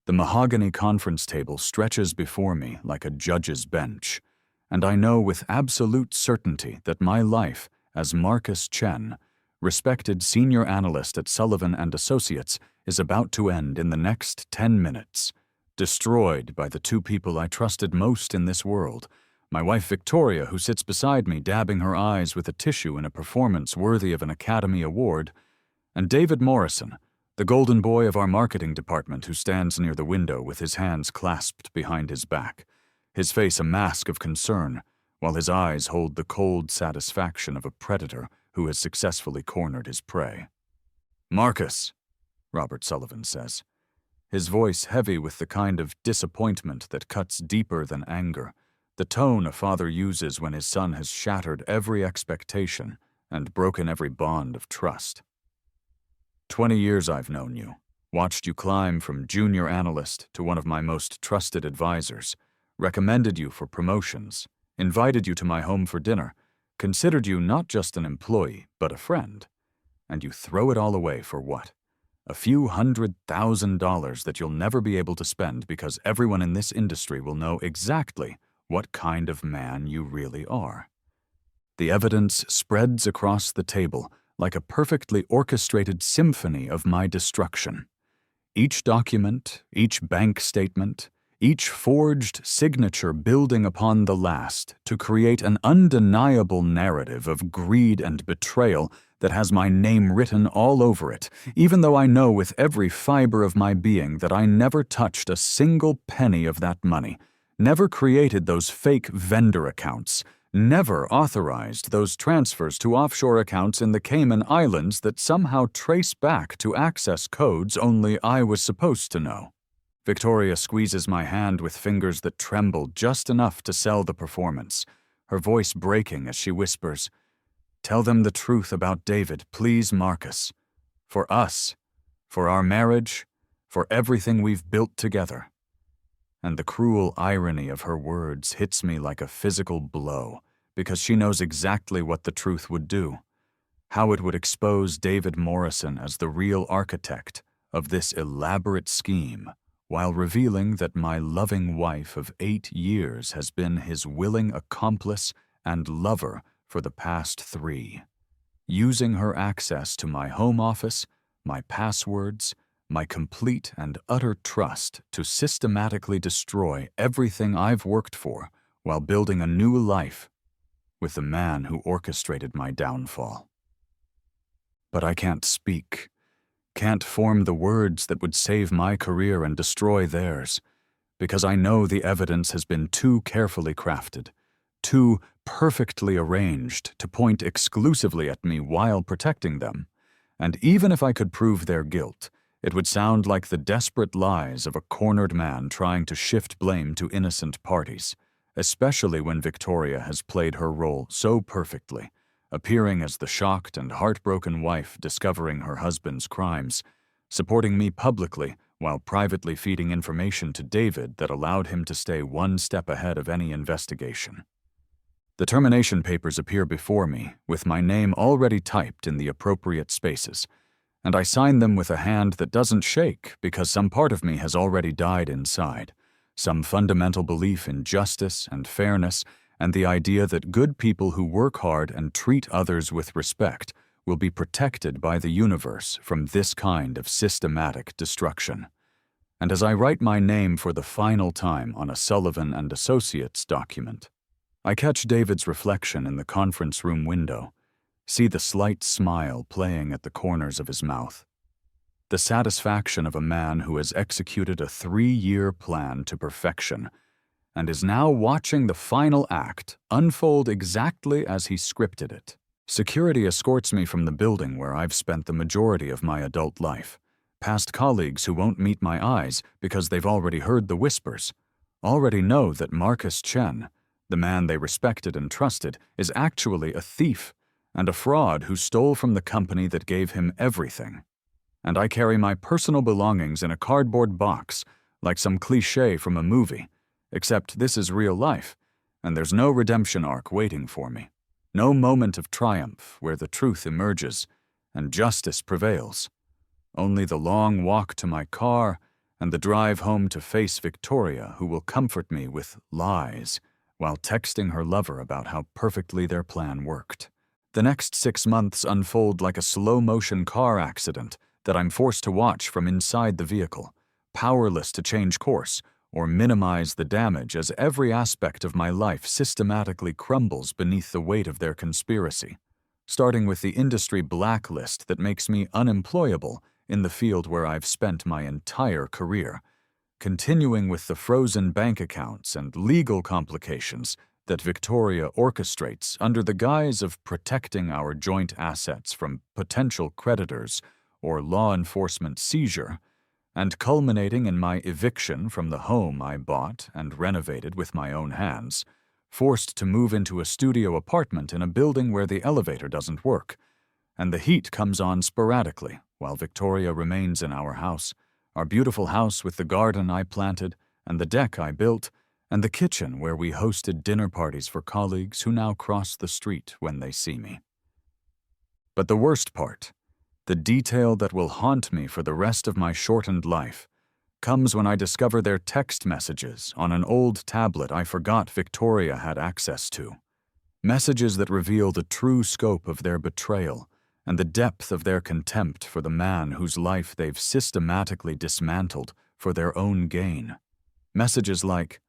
The mahogany conference table stretches before me like a judge's bench, and I know with absolute certainty that my life as Marcus Chen, respected senior analyst at Sullivan and Associates, is about to end in the next 10 minutes, destroyed by the two people I trusted most in this world, my wife Victoria, who sits beside me dabbing her eyes with a tissue in a performance worthy of an Academy Award, and David Morrison, the golden boy of our marketing department who stands near the window with his hands clasped behind his back, his face a mask of concern, while his eyes hold the cold satisfaction of a predator who has successfully cornered his prey. "Marcus," Robert Sullivan says, his voice heavy with the kind of disappointment that cuts deeper than anger, the tone a father uses when his son has shattered every expectation and broken every bond of trust. 20 years I've known you, watched you climb from junior analyst to one of my most trusted advisors, recommended you for promotions, invited you to my home for dinner, considered you not just an employee, but a friend. And you throw it all away for what? A few $100,000 that you'll never be able to spend because everyone in this industry will know exactly what kind of man you really are. The evidence spreads across the table like a perfectly orchestrated symphony of my destruction. Each document, each bank statement, each forged signature building upon the last to create an undeniable narrative of greed and betrayal that has my name written all over it, even though I know with every fiber of my being that I never touched a single penny of that money, never created those fake vendor accounts, never authorized those transfers to offshore accounts in the Cayman Islands that somehow trace back to access codes only I was supposed to know. Victoria squeezes my hand with fingers that tremble just enough to sell the performance, her voice breaking as she whispers, "Tell them the truth about David, please, Marcus. For us, for our marriage, for everything we've built together." And the cruel irony of her words hits me like a physical blow, because she knows exactly what the truth would do, how it would expose David Morrison as the real architect of this elaborate scheme, while revealing that my loving wife of 8 years has been his willing accomplice and lover for the past 3, using her access to my home office, my passwords, my complete and utter trust to systematically destroy everything I've worked for while building a new life with the man who orchestrated my downfall. But I can't speak, can't form the words that would save my career and destroy theirs, because I know the evidence has been too carefully crafted, too perfectly arranged to point exclusively at me while protecting them, and even if I could prove their guilt, it would sound like the desperate lies of a cornered man trying to shift blame to innocent parties, especially when Victoria has played her role so perfectly, appearing as the shocked and heartbroken wife discovering her husband's crimes, supporting me publicly while privately feeding information to David that allowed him to stay one step ahead of any investigation. The termination papers appear before me, with my name already typed in the appropriate spaces, and I sign them with a hand that doesn't shake because some part of me has already died inside, some fundamental belief in justice and fairness and the idea that good people who work hard and treat others with respect will be protected by the universe from this kind of systematic destruction. And as I write my name for the final time on a Sullivan and Associates document, I catch David's reflection in the conference room window, see the slight smile playing at the corners of his mouth. The satisfaction of a man who has executed a 3-year plan to perfection and is now watching the final act unfold exactly as he scripted it. Security escorts me from the building where I've spent the majority of my adult life, past colleagues who won't meet my eyes because they've already heard the whispers, already know that Marcus Chen, the man they respected and trusted, is actually a thief and a fraud who stole from the company that gave him everything. And I carry my personal belongings in a cardboard box, like some cliché from a movie, except this is real life, and there's no redemption arc waiting for me, no moment of triumph where the truth emerges and justice prevails, only the long walk to my car and the drive home to face Victoria, who will comfort me with lies while texting her lover about how perfectly their plan worked. The next 6 months unfold like a slow-motion car accident that I'm forced to watch from inside the vehicle, powerless to change course or minimize the damage as every aspect of my life systematically crumbles beneath the weight of their conspiracy, starting with the industry blacklist that makes me unemployable in the field where I've spent my entire career, continuing with the frozen bank accounts and legal complications that Victoria orchestrates under the guise of protecting our joint assets from potential creditors or law enforcement seizure, and culminating in my eviction from the home I bought and renovated with my own hands, forced to move into a studio apartment in a building where the elevator doesn't work, and the heat comes on sporadically while Victoria remains in our house, our beautiful house with the garden I planted and the deck I built, and the kitchen where we hosted dinner parties for colleagues who now cross the street when they see me. But the worst part, the detail that will haunt me for the rest of my shortened life, comes when I discover their text messages on an old tablet I forgot Victoria had access to. Messages that reveal the true scope of their betrayal and the depth of their contempt for the man whose life they've systematically dismantled for their own gain. Messages like,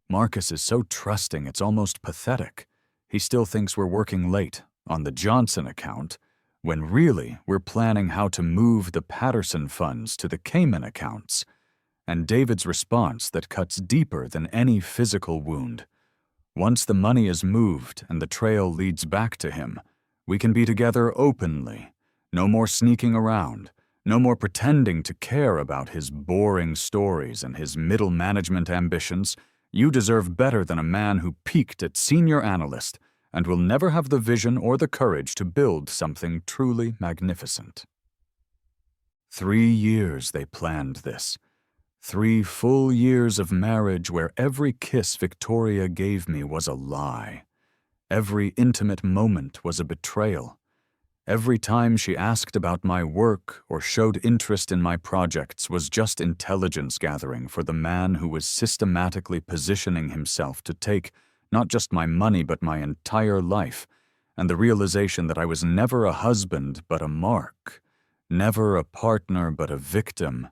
"Marcus is so trusting it's almost pathetic. He still thinks we're working late on the Johnson account, when really we're planning how to move the Patterson funds to the Cayman accounts." And David's response that cuts deeper than any physical wound. "Once the money is moved and the trail leads back to him, we can be together openly. No more sneaking around. No more pretending to care about his boring stories and his middle management ambitions. You deserve better than a man who peaked at senior analyst and will never have the vision or the courage to build something truly magnificent." 3 years they planned this. 3 full years of marriage where every kiss Victoria gave me was a lie. Every intimate moment was a betrayal. Every time she asked about my work or showed interest in my projects was just intelligence gathering for the man who was systematically positioning himself to take not just my money but my entire life, and the realization that I was never a husband but a mark, never a partner but a victim,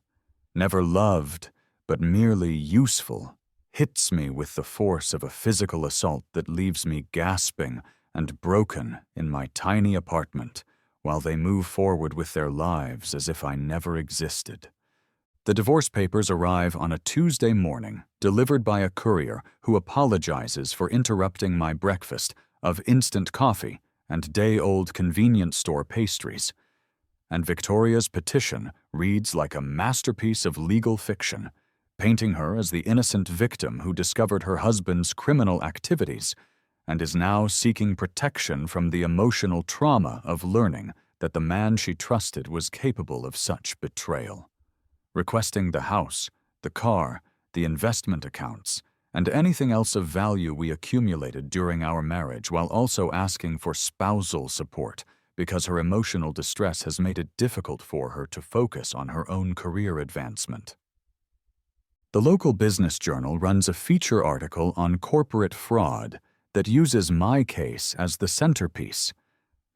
never loved but merely useful, hits me with the force of a physical assault that leaves me gasping and broken in my tiny apartment while they move forward with their lives as if I never existed. The divorce papers arrive on a Tuesday morning, delivered by a courier who apologizes for interrupting my breakfast of instant coffee and day-old convenience store pastries. And Victoria's petition reads like a masterpiece of legal fiction, painting her as the innocent victim who discovered her husband's criminal activities and is now seeking protection from the emotional trauma of learning that the man she trusted was capable of such betrayal. Requesting the house, the car, the investment accounts, and anything else of value we accumulated during our marriage, while also asking for spousal support because her emotional distress has made it difficult for her to focus on her own career advancement. The local business journal runs a feature article on corporate fraud that uses my case as the centerpiece.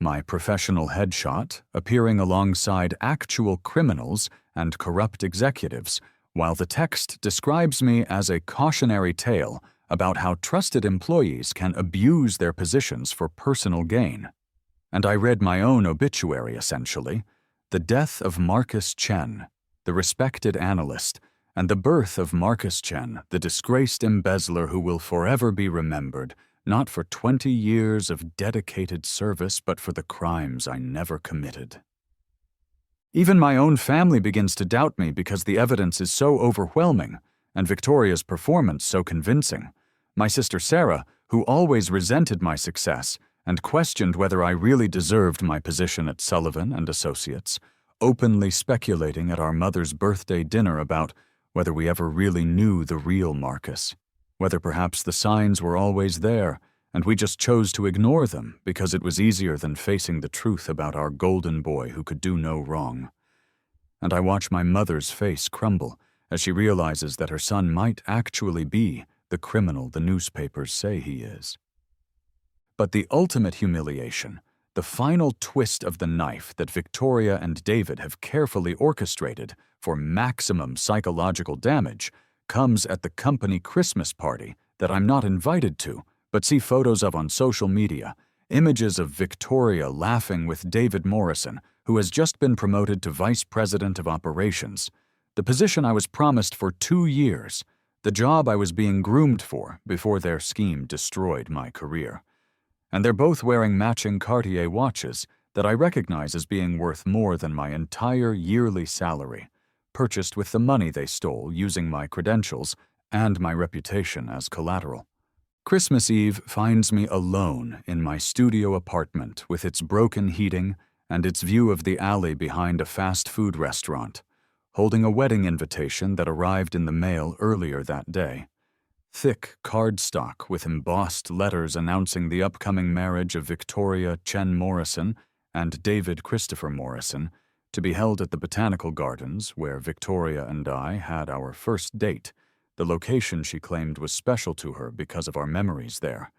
My professional headshot appearing alongside actual criminals and corrupt executives, while the text describes me as a cautionary tale about how trusted employees can abuse their positions for personal gain. And I read my own obituary, essentially, the death of Marcus Chen, the respected analyst, and the birth of Marcus Chen, the disgraced embezzler who will forever be remembered, not for 20 years of dedicated service, but for the crimes I never committed. Even my own family begins to doubt me because the evidence is so overwhelming and Victoria's performance so convincing. My sister Sarah, who always resented my success and questioned whether I really deserved my position at Sullivan and Associates, openly speculating at our mother's birthday dinner about whether we ever really knew the real Marcus, whether perhaps the signs were always there and we just chose to ignore them because it was easier than facing the truth about our golden boy who could do no wrong. And I watch my mother's face crumble as she realizes that her son might actually be the criminal the newspapers say he is. But the ultimate humiliation, the final twist of the knife that Victoria and David have carefully orchestrated for maximum psychological damage, comes at the company Christmas party that I'm not invited to, but see photos of on social media, images of Victoria laughing with David Morrison, who has just been promoted to Vice President of Operations, the position I was promised for 2 years, the job I was being groomed for before their scheme destroyed my career. And they're both wearing matching Cartier watches that I recognize as being worth more than my entire yearly salary, purchased with the money they stole using my credentials and my reputation as collateral. Christmas Eve finds me alone in my studio apartment with its broken heating and its view of the alley behind a fast food restaurant, holding a wedding invitation that arrived in the mail earlier that day. Thick cardstock with embossed letters announcing the upcoming marriage of Victoria Chen Morrison and David Christopher Morrison, to be held at the Botanical Gardens, where Victoria and I had our first date, the location she claimed was special to her because of our memories there,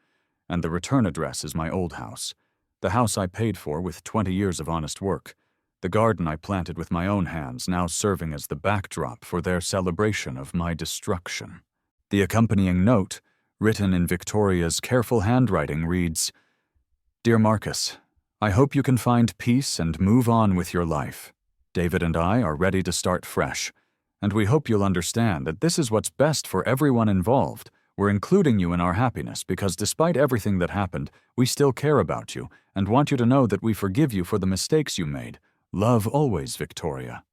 and the return address is my old house, the house I paid for with 20 years of honest work, the garden I planted with my own hands now serving as the backdrop for their celebration of my destruction. The accompanying note, written in Victoria's careful handwriting, reads, "Dear Marcus, I hope you can find peace and move on with your life. David and I are ready to start fresh, and we hope you'll understand that this is what's best for everyone involved. We're including you in our happiness because despite everything that happened, we still care about you and want you to know that we forgive you for the mistakes you made. Love always, Victoria."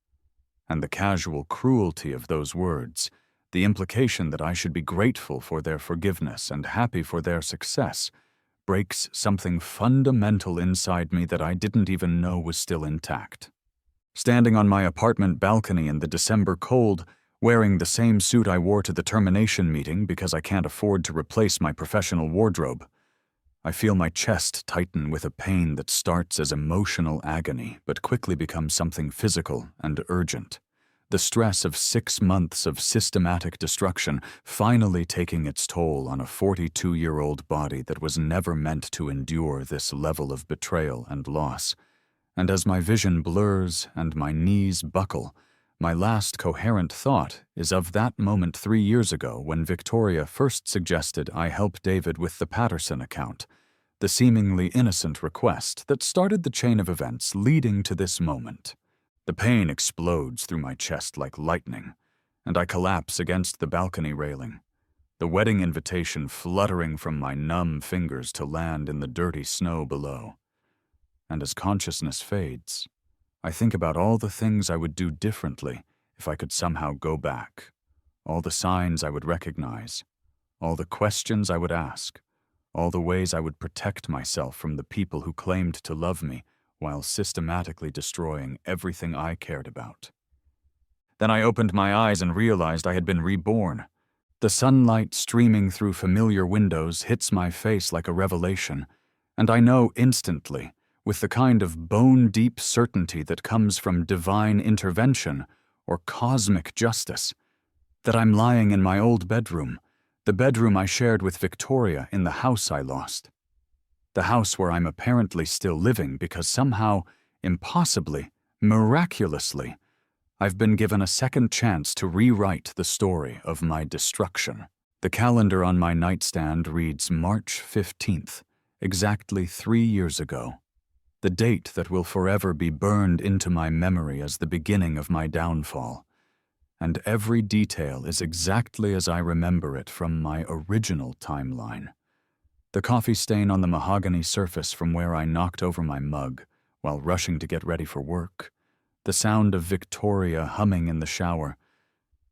And the casual cruelty of those words, the implication that I should be grateful for their forgiveness and happy for their success, breaks something fundamental inside me that I didn't even know was still intact. Standing on my apartment balcony in the December cold, wearing the same suit I wore to the termination meeting because I can't afford to replace my professional wardrobe, I feel my chest tighten with a pain that starts as emotional agony but quickly becomes something physical and urgent. The stress of 6 months of systematic destruction finally taking its toll on a 42-year-old body that was never meant to endure this level of betrayal and loss. And as my vision blurs and my knees buckle, my last coherent thought is of that moment 3 years ago when Victoria first suggested I help David with the Patterson account, the seemingly innocent request that started the chain of events leading to this moment. The pain explodes through my chest like lightning, and I collapse against the balcony railing, the wedding invitation fluttering from my numb fingers to land in the dirty snow below. And as consciousness fades, I think about all the things I would do differently if I could somehow go back, all the signs I would recognize, all the questions I would ask, all the ways I would protect myself from the people who claimed to love me while systematically destroying everything I cared about. Then I opened my eyes and realized I had been reborn. The sunlight streaming through familiar windows hits my face like a revelation, and I know instantly, with the kind of bone-deep certainty that comes from divine intervention or cosmic justice, that I'm lying in my old bedroom, the bedroom I shared with Victoria in the house I lost. The house where I'm apparently still living because somehow, impossibly, miraculously, I've been given a second chance to rewrite the story of my destruction. The calendar on my nightstand reads March 15th, exactly 3 years ago, the date that will forever be burned into my memory as the beginning of my downfall. And every detail is exactly as I remember it from my original timeline. The coffee stain on the mahogany surface from where I knocked over my mug while rushing to get ready for work, the sound of Victoria humming in the shower,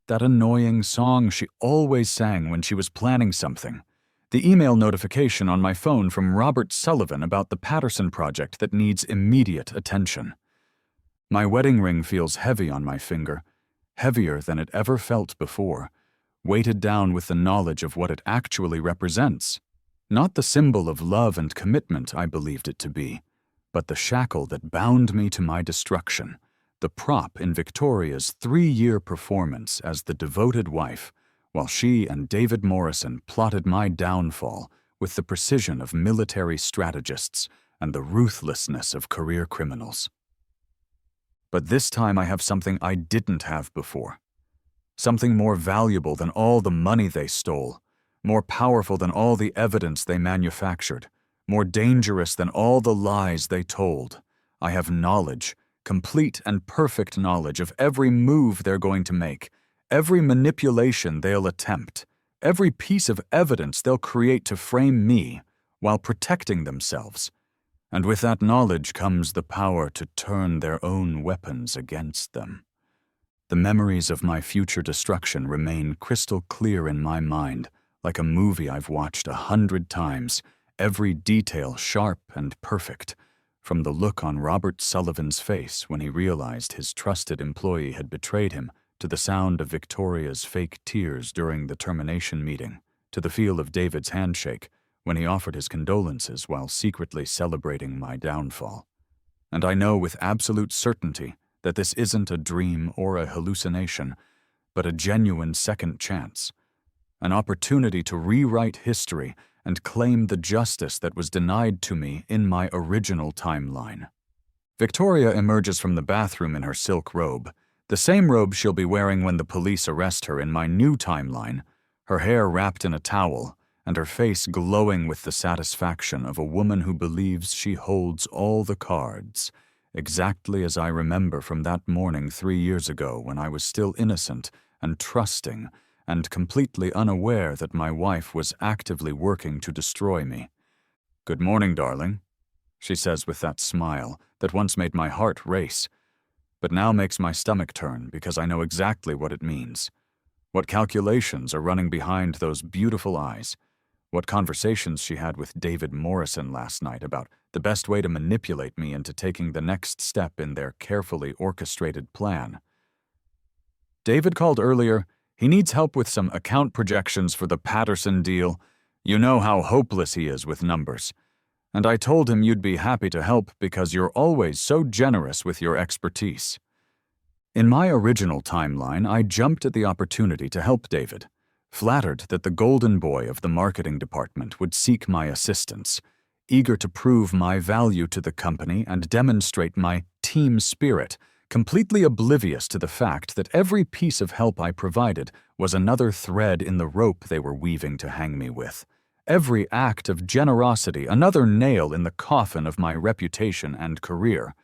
that annoying song she always sang when she was planning something, the email notification on my phone from Robert Sullivan about the Patterson project that needs immediate attention. My wedding ring feels heavy on my finger, heavier than it ever felt before, weighted down with the knowledge of what it actually represents. Not the symbol of love and commitment I believed it to be, but the shackle that bound me to my destruction, the prop in Victoria's 3-year performance as the devoted wife, while she and David Morrison plotted my downfall with the precision of military strategists and the ruthlessness of career criminals. But this time I have something I didn't have before. Something more valuable than all the money they stole, more powerful than all the evidence they manufactured, more dangerous than all the lies they told. I have knowledge, complete and perfect knowledge of every move they're going to make, every manipulation they'll attempt, every piece of evidence they'll create to frame me while protecting themselves. And with that knowledge comes the power to turn their own weapons against them. The memories of my future destruction remain crystal clear in my mind, like a movie I've watched 100 times, every detail sharp and perfect, from the look on Robert Sullivan's face when he realized his trusted employee had betrayed him, to the sound of Victoria's fake tears during the termination meeting, to the feel of David's handshake when he offered his condolences while secretly celebrating my downfall. And I know with absolute certainty that this isn't a dream or a hallucination, but a genuine second chance, an opportunity to rewrite history and claim the justice that was denied to me in my original timeline. Victoria emerges from the bathroom in her silk robe, the same robe she'll be wearing when the police arrest her in my new timeline, her hair wrapped in a towel and her face glowing with the satisfaction of a woman who believes she holds all the cards, exactly as I remember from that morning 3 years ago when I was still innocent and trusting and completely unaware that my wife was actively working to destroy me. "Good morning, darling," she says with that smile that once made my heart race, but now makes my stomach turn because I know exactly what it means. What calculations are running behind those beautiful eyes. What conversations she had with David Morrison last night about the best way to manipulate me into taking the next step in their carefully orchestrated plan. David called earlier. He needs help with some account projections for the Patterson deal. You know how hopeless he is with numbers. And I told him you'd be happy to help because you're always so generous with your expertise. In my original timeline, I jumped at the opportunity to help David, flattered that the golden boy of the marketing department would seek my assistance, eager to prove my value to the company and demonstrate my team spirit, completely oblivious to the fact that every piece of help I provided was another thread in the rope they were weaving to hang me with. Every act of generosity another nail in the coffin of my reputation and career.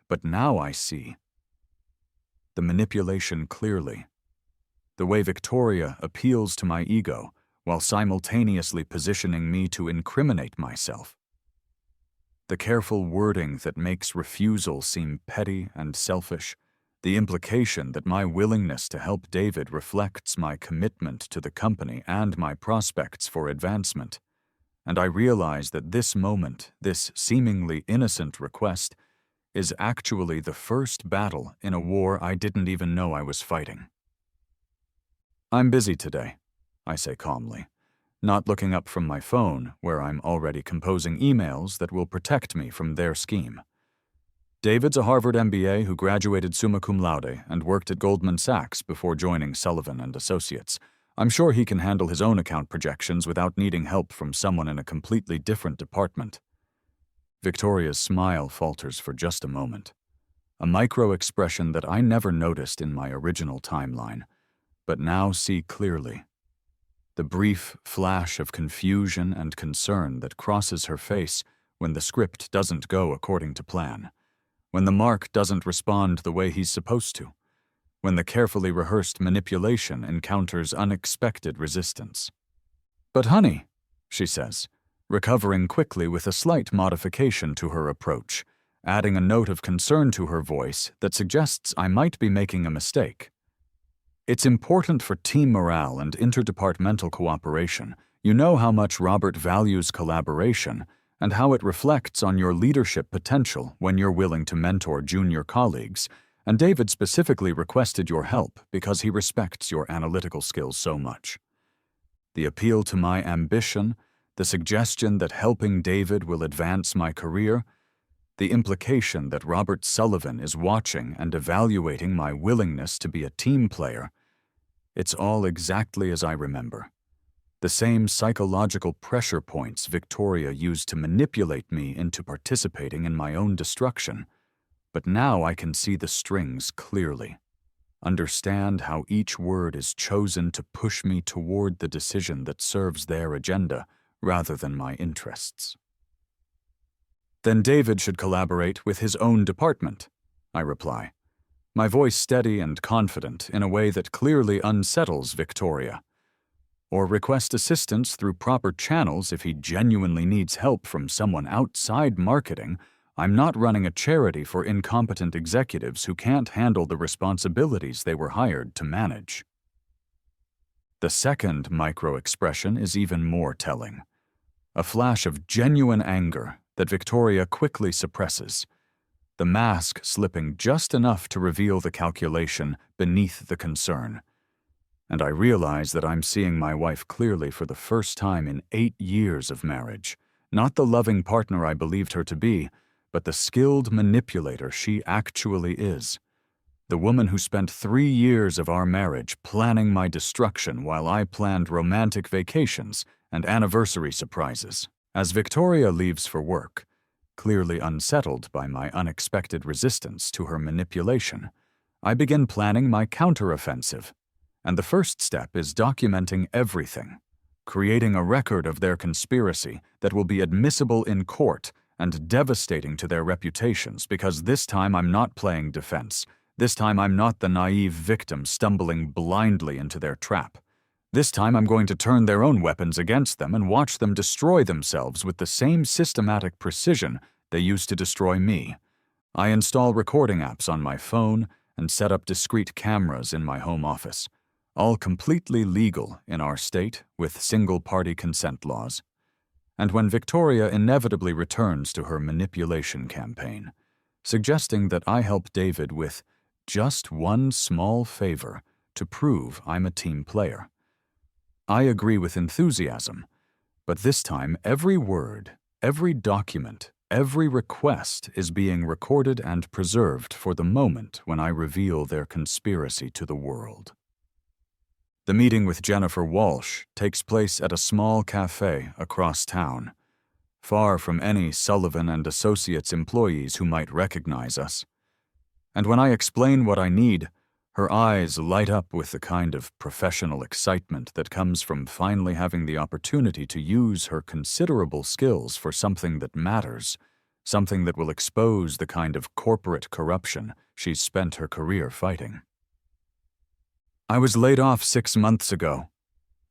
But now I see the manipulation clearly. The way Victoria appeals to my ego while simultaneously positioning me to incriminate myself. The careful wording that makes refusal seem petty and selfish, the implication that my willingness to help David reflects my commitment to the company and my prospects for advancement. And I realize that this moment, this seemingly innocent request, is actually the first battle in a war I didn't even know I was fighting. "I'm busy today," I say calmly, not looking up from my phone where I'm already composing emails that will protect me from their scheme. David's a Harvard MBA who graduated summa cum laude and worked at Goldman Sachs before joining Sullivan and Associates. I'm sure he can handle his own account projections without needing help from someone in a completely different department. Victoria's smile falters for just a moment, a micro-expression that I never noticed in my original timeline, but now see clearly. The brief flash of confusion and concern that crosses her face when the script doesn't go according to plan, when the Mark doesn't respond the way he's supposed to, when the carefully rehearsed manipulation encounters unexpected resistance. "But honey," she says, recovering quickly with a slight modification to her approach, adding a note of concern to her voice that suggests I might be making a mistake. "It's important for team morale and interdepartmental cooperation. You know how much Robert values collaboration and how it reflects on your leadership potential when you're willing to mentor junior colleagues, and David specifically requested your help because he respects your analytical skills so much. The appeal to my ambition, the suggestion that helping David will advance my career, the implication that Robert Sullivan is watching and evaluating my willingness to be a team player. It's all exactly as I remember. The same psychological pressure points Victoria used to manipulate me into participating in my own destruction. But now I can see the strings clearly. Understand how each word is chosen to push me toward the decision that serves their agenda rather than my interests. Then David should collaborate with his own department, I reply, my voice steady and confident in a way that clearly unsettles Victoria. Or request assistance through proper channels if he genuinely needs help from someone outside marketing. I'm not running a charity for incompetent executives who can't handle the responsibilities they were hired to manage. The second micro-expression is even more telling. A flash of genuine anger that Victoria quickly suppresses, the mask slipping just enough to reveal the calculation beneath the concern. And I realize that I'm seeing my wife clearly for the first time in 8 years of marriage, not the loving partner I believed her to be, but the skilled manipulator she actually is. The woman who spent 3 years of our marriage planning my destruction while I planned romantic vacations and anniversary surprises. As Victoria leaves for work, clearly unsettled by my unexpected resistance to her manipulation, I begin planning my counteroffensive. And the first step is documenting everything, creating a record of their conspiracy that will be admissible in court and devastating to their reputations, because this time I'm not playing defense. This time I'm not the naive victim stumbling blindly into their trap. This time I'm going to turn their own weapons against them and watch them destroy themselves with the same systematic precision they used to destroy me. I install recording apps on my phone and set up discrete cameras in my home office, all completely legal in our state with single-party consent laws. And when Victoria inevitably returns to her manipulation campaign, suggesting that I help David with just one small favor to prove I'm a team player, I agree with enthusiasm, but this time every word, every document, every request is being recorded and preserved for the moment when I reveal their conspiracy to the world. The meeting with Jennifer Walsh takes place at a small cafe across town, far from any Sullivan and Associates employees who might recognize us. And when I explain what I need, her eyes light up with the kind of professional excitement that comes from finally having the opportunity to use her considerable skills for something that matters, something that will expose the kind of corporate corruption she's spent her career fighting. I was laid off 6 months ago,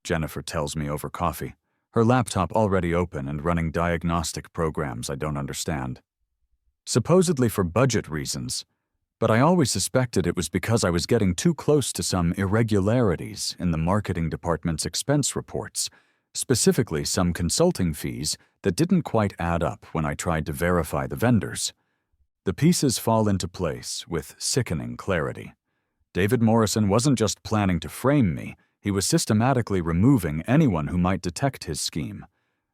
Jennifer tells me over coffee, her laptop already open and running diagnostic programs I don't understand. Supposedly for budget reasons, but I always suspected it was because I was getting too close to some irregularities in the marketing department's expense reports, specifically some consulting fees that didn't quite add up when I tried to verify the vendors. The pieces fall into place with sickening clarity. David Morrison wasn't just planning to frame me, he was systematically removing anyone who might detect his scheme.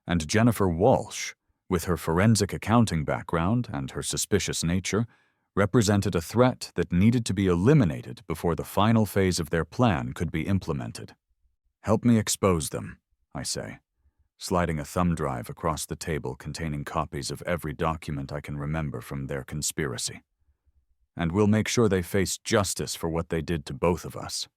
And Jennifer Walsh, with her forensic accounting background and her suspicious nature, represented a threat that needed to be eliminated before the final phase of their plan could be implemented. Help me expose them, I say, sliding a thumb drive across the table containing copies of every document I can remember from their conspiracy. And we'll make sure they face justice for what they did to both of us.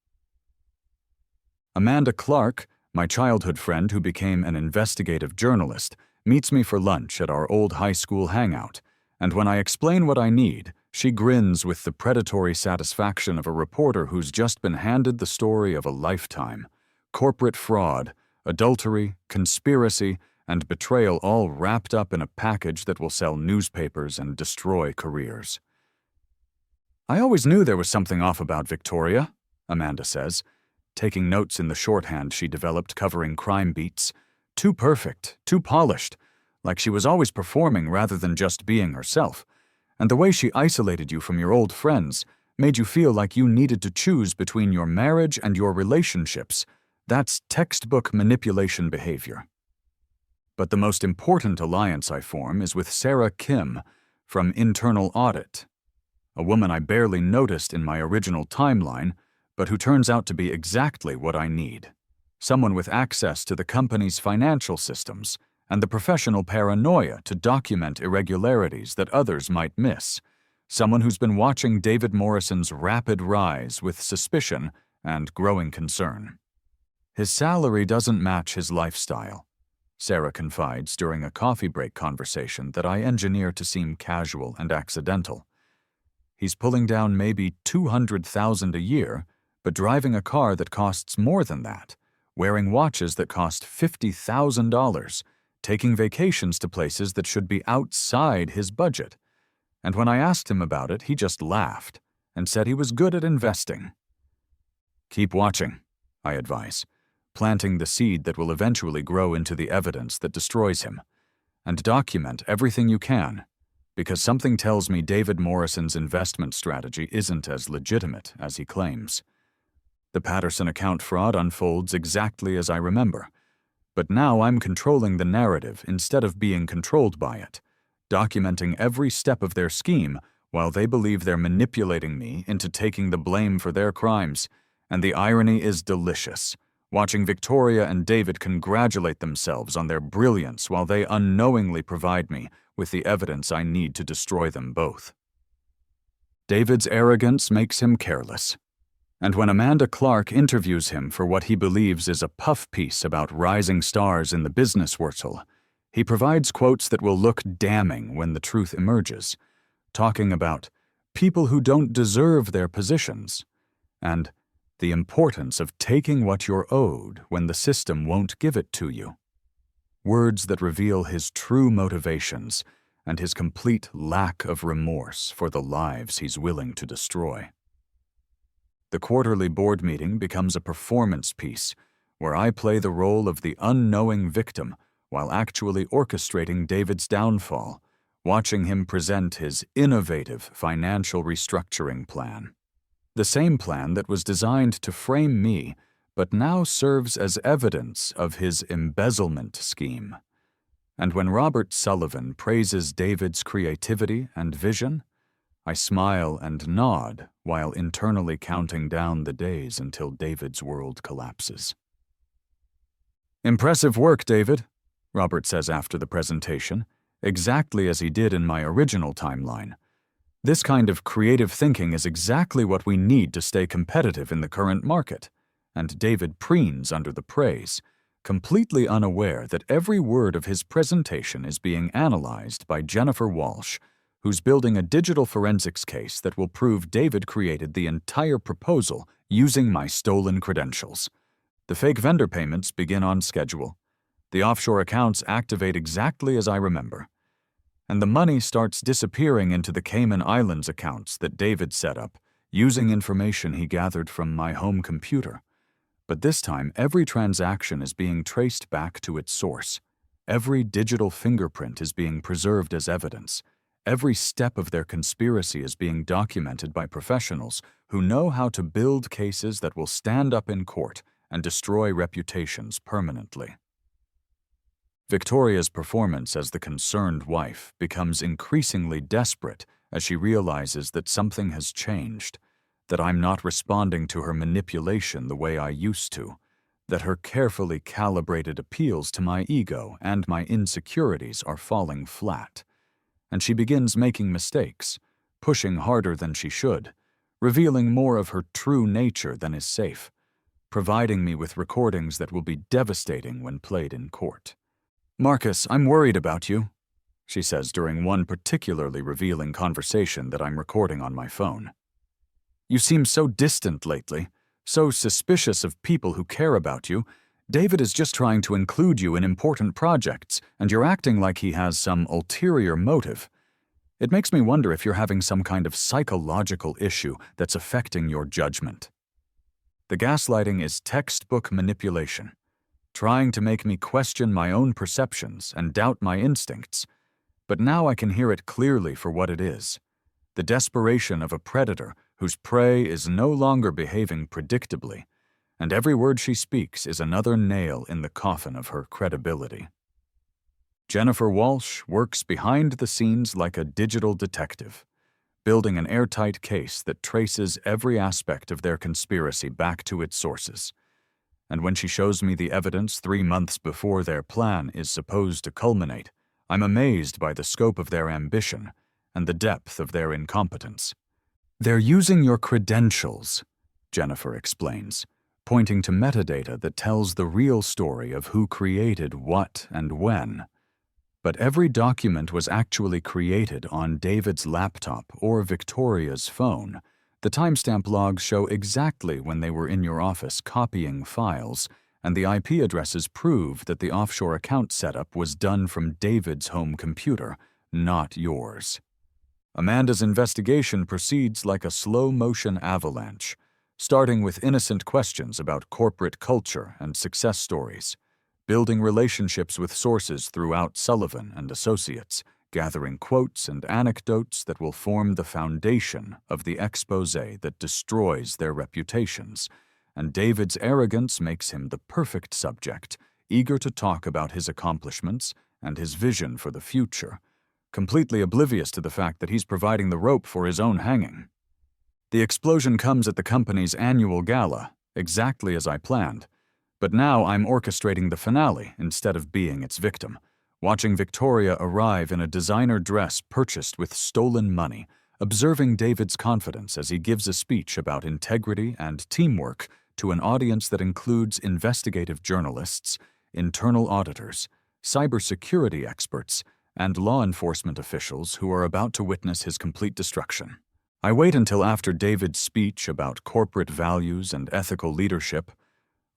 Amanda Clark, my childhood friend who became an investigative journalist, meets me for lunch at our old high school hangout, and when I explain what I need, she grins with the predatory satisfaction of a reporter who's just been handed the story of a lifetime. Corporate fraud, adultery, conspiracy, and betrayal all wrapped up in a package that will sell newspapers and destroy careers. I always knew there was something off about Victoria, Amanda says, taking notes in the shorthand she developed covering crime beats. Too perfect, too polished, like she was always performing rather than just being herself. And the way she isolated you from your old friends made you feel like you needed to choose between your marriage and your relationships. That's textbook manipulation behavior. But the most important alliance I form is with Sarah Kim, from internal audit. A woman I barely noticed in my original timeline, but who turns out to be exactly what I need. Someone with access to the company's financial systems and the professional paranoia to document irregularities that others might miss. Someone who's been watching David Morrison's rapid rise with suspicion and growing concern. His salary doesn't match his lifestyle, Sarah confides during a coffee break conversation that I engineer to seem casual and accidental. He's pulling down maybe $200,000 a year, but driving a car that costs more than that, wearing watches that cost $50,000, taking vacations to places that should be outside his budget. And when I asked him about it, he just laughed and said he was good at investing. Keep watching, I advise, planting the seed that will eventually grow into the evidence that destroys him. And document everything you can, because something tells me David Morrison's investment strategy isn't as legitimate as he claims. The Patterson account fraud unfolds exactly as I remember, but now I'm controlling the narrative instead of being controlled by it, documenting every step of their scheme while they believe they're manipulating me into taking the blame for their crimes, and the irony is delicious. Watching Victoria and David congratulate themselves on their brilliance while they unknowingly provide me with the evidence I need to destroy them both. David's arrogance makes him careless, and when Amanda Clark interviews him for what he believes is a puff piece about rising stars in the business world, he provides quotes that will look damning when the truth emerges, talking about people who don't deserve their positions, and the importance of taking what you're owed when the system won't give it to you. Words that reveal his true motivations and his complete lack of remorse for the lives he's willing to destroy. The quarterly board meeting becomes a performance piece where I play the role of the unknowing victim while actually orchestrating David's downfall, watching him present his innovative financial restructuring plan. The same plan that was designed to frame me, but now serves as evidence of his embezzlement scheme. And when Robert Sullivan praises David's creativity and vision, I smile and nod while internally counting down the days until David's world collapses. "Impressive work, David," Robert says after the presentation, exactly as he did in my original timeline. This kind of creative thinking is exactly what we need to stay competitive in the current market, and David preens under the praise, completely unaware that every word of his presentation is being analyzed by Jennifer Walsh, who's building a digital forensics case that will prove David created the entire proposal using my stolen credentials. The fake vendor payments begin on schedule. The offshore accounts activate exactly as I remember. And the money starts disappearing into the Cayman Islands accounts that David set up, using information he gathered from my home computer. But this time, every transaction is being traced back to its source. Every digital fingerprint is being preserved as evidence. Every step of their conspiracy is being documented by professionals who know how to build cases that will stand up in court and destroy reputations permanently. Victoria's performance as the concerned wife becomes increasingly desperate as she realizes that something has changed, that I'm not responding to her manipulation the way I used to, that her carefully calibrated appeals to my ego and my insecurities are falling flat. And she begins making mistakes, pushing harder than she should, revealing more of her true nature than is safe, providing me with recordings that will be devastating when played in court. "Marcus, I'm worried about you," she says during one particularly revealing conversation that I'm recording on my phone. "You seem so distant lately, so suspicious of people who care about you. David is just trying to include you in important projects, and you're acting like he has some ulterior motive. It makes me wonder if you're having some kind of psychological issue that's affecting your judgment." The gaslighting is textbook manipulation, trying to make me question my own perceptions and doubt my instincts. But now I can hear it clearly for what it is: the desperation of a predator whose prey is no longer behaving predictably, and every word she speaks is another nail in the coffin of her credibility. Jennifer Walsh works behind the scenes like a digital detective, building an airtight case that traces every aspect of their conspiracy back to its sources. And when she shows me the evidence 3 months before their plan is supposed to culminate, I'm amazed by the scope of their ambition and the depth of their incompetence. "They're using your credentials," Jennifer explains, pointing to metadata that tells the real story of who created what and when. But every document was actually created on David's laptop or Victoria's phone. The timestamp logs show exactly when they were in your office copying files, and the IP addresses prove that the offshore account setup was done from David's home computer, not yours. Amanda's investigation proceeds like a slow-motion avalanche, starting with innocent questions about corporate culture and success stories, building relationships with sources throughout Sullivan and Associates, gathering quotes and anecdotes that will form the foundation of the exposé that destroys their reputations. And David's arrogance makes him the perfect subject, eager to talk about his accomplishments and his vision for the future, completely oblivious to the fact that he's providing the rope for his own hanging. The explosion comes at the company's annual gala, exactly as I planned. But now I'm orchestrating the finale instead of being its victim, watching Victoria arrive in a designer dress purchased with stolen money, observing David's confidence as he gives a speech about integrity and teamwork to an audience that includes investigative journalists, internal auditors, cybersecurity experts, and law enforcement officials who are about to witness his complete destruction. I wait until after David's speech about corporate values and ethical leadership.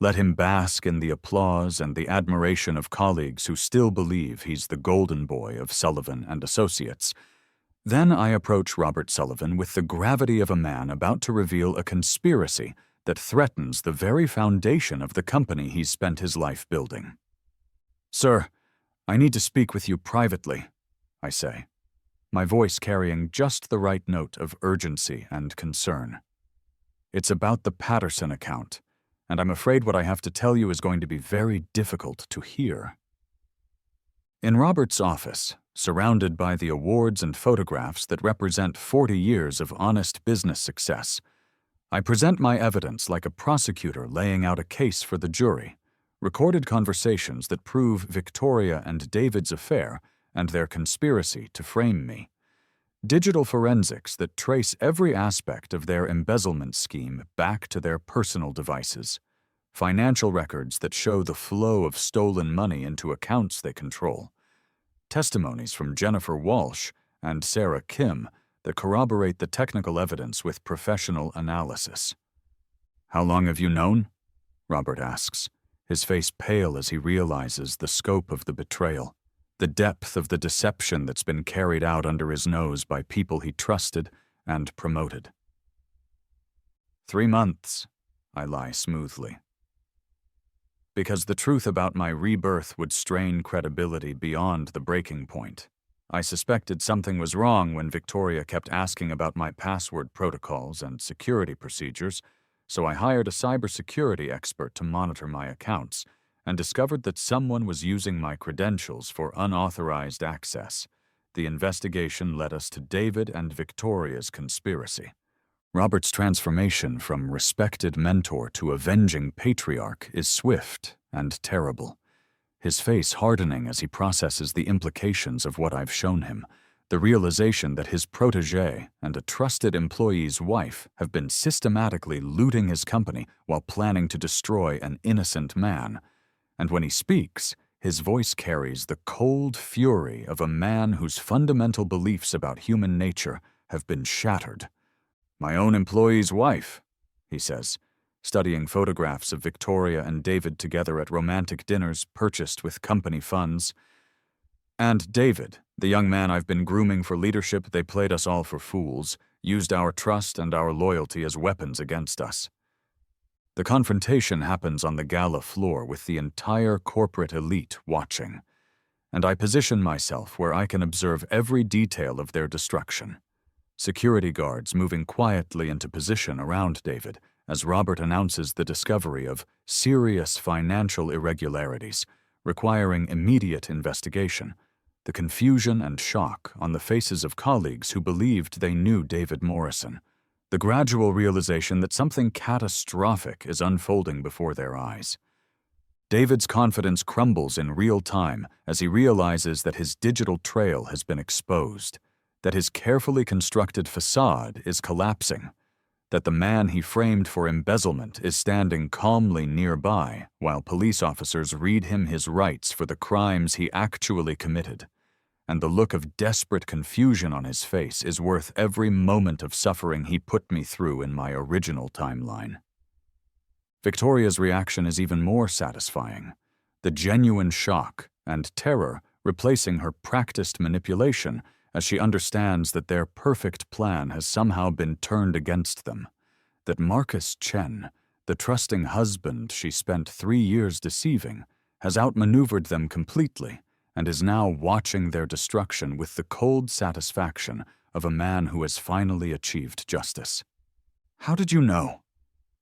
Let him bask in the applause and the admiration of colleagues who still believe he's the golden boy of Sullivan and Associates. Then I approach Robert Sullivan with the gravity of a man about to reveal a conspiracy that threatens the very foundation of the company he's spent his life building. "Sir, I need to speak with you privately," I say, my voice carrying just the right note of urgency and concern. "It's about the Patterson account, and I'm afraid what I have to tell you is going to be very difficult to hear." In Robert's office, surrounded by the awards and photographs that represent 40 years of honest business success, I present my evidence like a prosecutor laying out a case for the jury, recorded conversations that prove Victoria and David's affair and their conspiracy to frame me, digital forensics that trace every aspect of their embezzlement scheme back to their personal devices, financial records that show the flow of stolen money into accounts they control, testimonies from Jennifer Walsh and Sarah Kim that corroborate the technical evidence with professional analysis. "How long have you known?" Robert asks, his face pale as he realizes the scope of the betrayal, the depth of the deception that's been carried out under his nose by people he trusted and promoted. 3 months, I lie smoothly. Because the truth about my rebirth would strain credibility beyond the breaking point. I suspected something was wrong when Victoria kept asking about my password protocols and security procedures, so I hired a cybersecurity expert to monitor my accounts and discovered that someone was using my credentials for unauthorized access. The investigation led us to David and Victoria's conspiracy. Robert's transformation from respected mentor to avenging patriarch is swift and terrible, his face hardening as he processes the implications of what I've shown him, the realization that his protégé and a trusted employee's wife have been systematically looting his company while planning to destroy an innocent man. And when he speaks, his voice carries the cold fury of a man whose fundamental beliefs about human nature have been shattered. "My own employee's wife," he says, studying photographs of Victoria and David together at romantic dinners purchased with company funds. "And David, the young man I've been grooming for leadership, they played us all for fools, used our trust and our loyalty as weapons against us." The confrontation happens on the gala floor with the entire corporate elite watching, and I position myself where I can observe every detail of their destruction. Security guards moving quietly into position around David as Robert announces the discovery of serious financial irregularities, requiring immediate investigation. The confusion and shock on the faces of colleagues who believed they knew David Morrison. The gradual realization that something catastrophic is unfolding before their eyes. David's confidence crumbles in real time as he realizes that his digital trail has been exposed, that his carefully constructed facade is collapsing, that the man he framed for embezzlement is standing calmly nearby while police officers read him his rights for the crimes he actually committed. And the look of desperate confusion on his face is worth every moment of suffering he put me through in my original timeline. Victoria's reaction is even more satisfying, the genuine shock and terror replacing her practiced manipulation as she understands that their perfect plan has somehow been turned against them, that Marcus Chen, the trusting husband she spent 3 years deceiving, has outmaneuvered them completely and is now watching their destruction with the cold satisfaction of a man who has finally achieved justice. "How did you know?"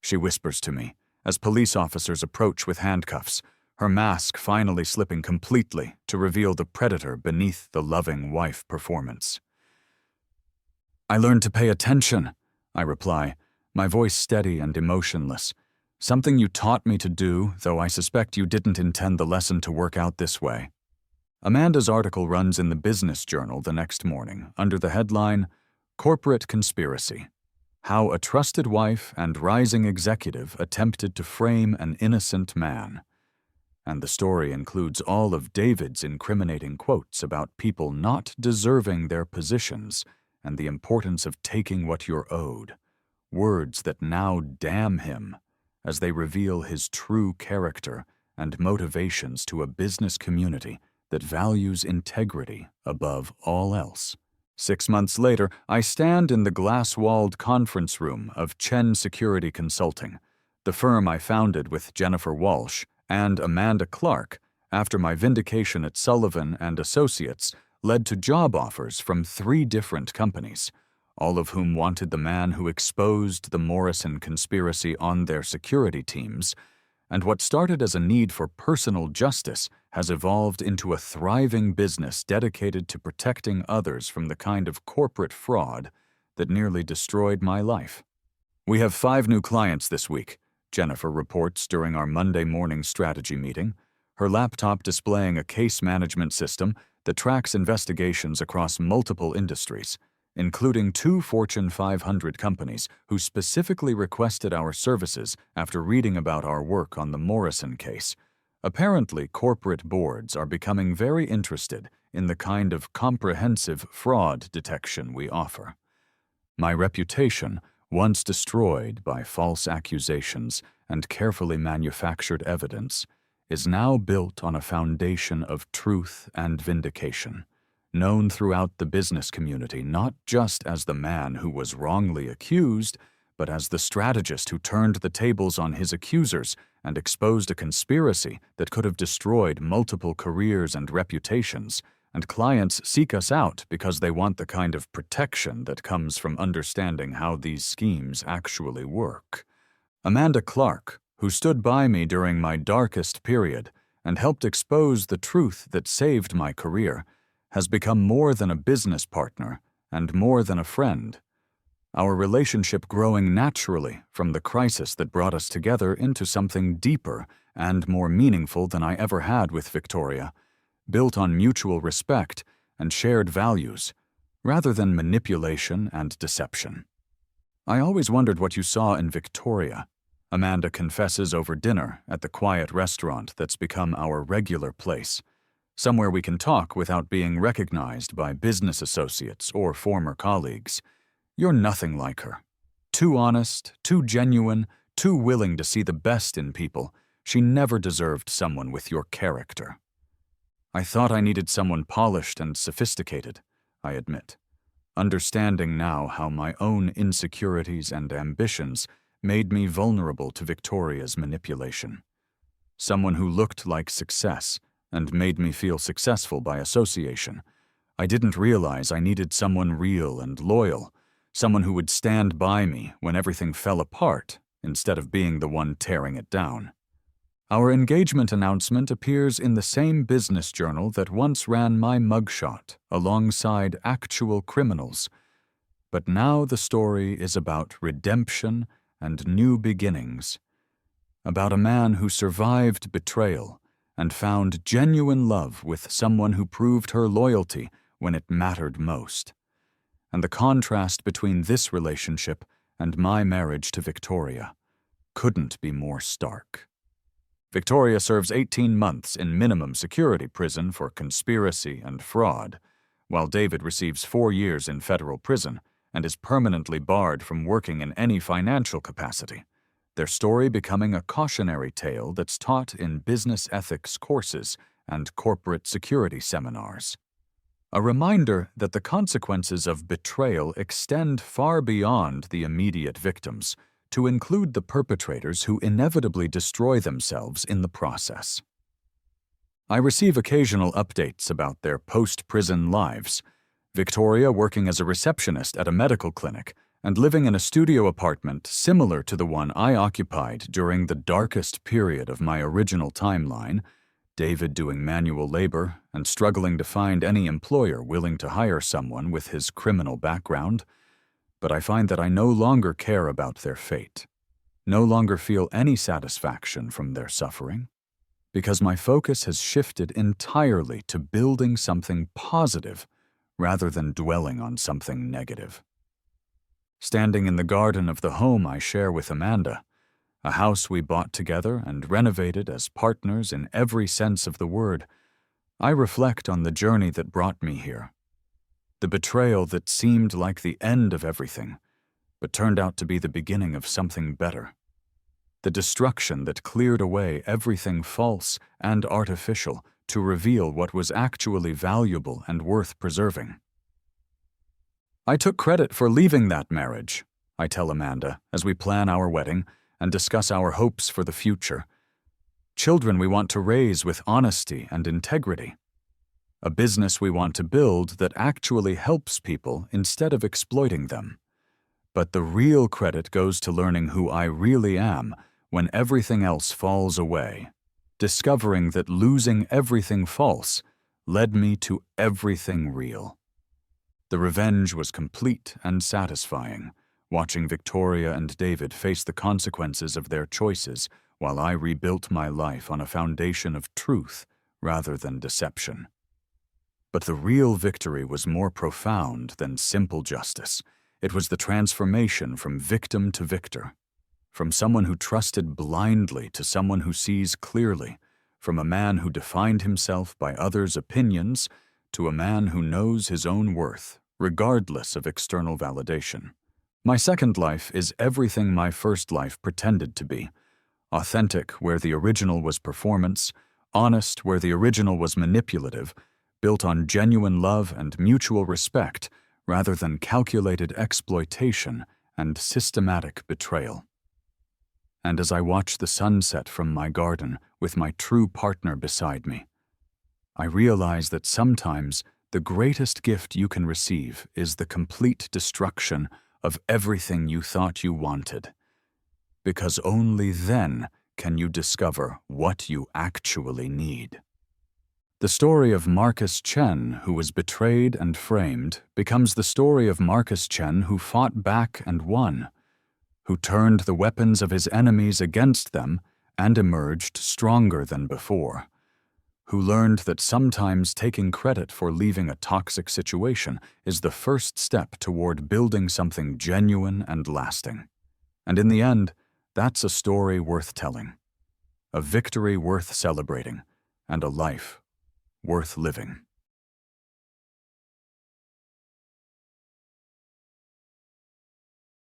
she whispers to me as police officers approach with handcuffs, her mask finally slipping completely to reveal the predator beneath the loving wife performance. "I learned to pay attention," I reply, my voice steady and emotionless. "Something you taught me to do, though I suspect you didn't intend the lesson to work out this way." Amanda's article runs in the Business Journal the next morning under the headline, "Corporate Conspiracy: How a Trusted Wife and Rising Executive Attempted to Frame an Innocent Man." And the story includes all of David's incriminating quotes about people not deserving their positions and the importance of taking what you're owed, words that now damn him as they reveal his true character and motivations to a business community that values integrity above all else. 6 months later, I stand in the glass-walled conference room of Chen Security Consulting, the firm I founded with Jennifer Walsh and Amanda Clark after my vindication at Sullivan and Associates led to job offers from 3 different companies, all of whom wanted the man who exposed the Morrison conspiracy on their security teams, and what started as a need for personal justice has evolved into a thriving business dedicated to protecting others from the kind of corporate fraud that nearly destroyed my life. "We have 5 new clients this week," Jennifer reports during our Monday morning strategy meeting, her laptop displaying a case management system that tracks investigations across multiple industries, including 2 Fortune 500 companies who specifically requested our services after reading about our work on the Morrison case. Apparently, corporate boards are becoming very interested in the kind of comprehensive fraud detection we offer. My reputation, once destroyed by false accusations and carefully manufactured evidence, is now built on a foundation of truth and vindication, known throughout the business community not just as the man who was wrongly accused, but as the strategist who turned the tables on his accusers and exposed a conspiracy that could have destroyed multiple careers and reputations. And clients seek us out because they want the kind of protection that comes from understanding how these schemes actually work. Amanda Clark, who stood by me during my darkest period and helped expose the truth that saved my career, has become more than a business partner and more than a friend. Our relationship growing naturally from the crisis that brought us together into something deeper and more meaningful than I ever had with Victoria, built on mutual respect and shared values, rather than manipulation and deception. "I always wondered what you saw in Victoria," Amanda confesses over dinner at the quiet restaurant that's become our regular place, somewhere we can talk without being recognized by business associates or former colleagues. "You're nothing like her. Too honest, too genuine, too willing to see the best in people. She never deserved someone with your character." "I thought I needed someone polished and sophisticated," I admit, understanding now how my own insecurities and ambitions made me vulnerable to Victoria's manipulation. Someone who looked like success and made me feel successful by association. I didn't realize I needed someone real and loyal, someone who would stand by me when everything fell apart instead of being the one tearing it down. Our engagement announcement appears in the same business journal that once ran my mugshot alongside actual criminals. But now the story is about redemption and new beginnings, about a man who survived betrayal and found genuine love with someone who proved her loyalty when it mattered most. And the contrast between this relationship and my marriage to Victoria couldn't be more stark. Victoria serves 18 months in minimum security prison for conspiracy and fraud, while David receives 4 years in federal prison and is permanently barred from working in any financial capacity, their story becoming a cautionary tale that's taught in business ethics courses and corporate security seminars. A reminder that the consequences of betrayal extend far beyond the immediate victims, to include the perpetrators who inevitably destroy themselves in the process. I receive occasional updates about their post-prison lives. Victoria working as a receptionist at a medical clinic and living in a studio apartment similar to the one I occupied during the darkest period of my original timeline, David doing manual labor and struggling to find any employer willing to hire someone with his criminal background. But I find that I no longer care about their fate, no longer feel any satisfaction from their suffering, because my focus has shifted entirely to building something positive rather than dwelling on something negative. Standing in the garden of the home I share with Amanda, a house we bought together and renovated as partners in every sense of the word, I reflect on the journey that brought me here. The betrayal that seemed like the end of everything, but turned out to be the beginning of something better. The destruction that cleared away everything false and artificial to reveal what was actually valuable and worth preserving. I took credit for leaving that marriage, I tell Amanda, as we plan our wedding and discuss our hopes for the future. Children we want to raise with honesty and integrity. A business we want to build that actually helps people instead of exploiting them. But the real credit goes to learning who I really am when everything else falls away, discovering that losing everything false led me to everything real. The revenge was complete and satisfying, watching Victoria and David face the consequences of their choices while I rebuilt my life on a foundation of truth rather than deception. But the real victory was more profound than simple justice. It was the transformation from victim to victor, from someone who trusted blindly to someone who sees clearly, from a man who defined himself by others' opinions to a man who knows his own worth, regardless of external validation. My second life is everything my first life pretended to be: authentic where the original was performance, honest where the original was manipulative, built on genuine love and mutual respect rather than calculated exploitation and systematic betrayal. And as I watch the sunset from my garden with my true partner beside me, I realize that sometimes the greatest gift you can receive is the complete destruction of everything you thought you wanted, because only then can you discover what you actually need. The story of Marcus Chen, who was betrayed and framed, becomes the story of Marcus Chen who fought back and won, who turned the weapons of his enemies against them and emerged stronger than before, who learned that sometimes taking credit for leaving a toxic situation is the first step toward building something genuine and lasting. And in the end, that's a story worth telling, a victory worth celebrating, and a life worth living.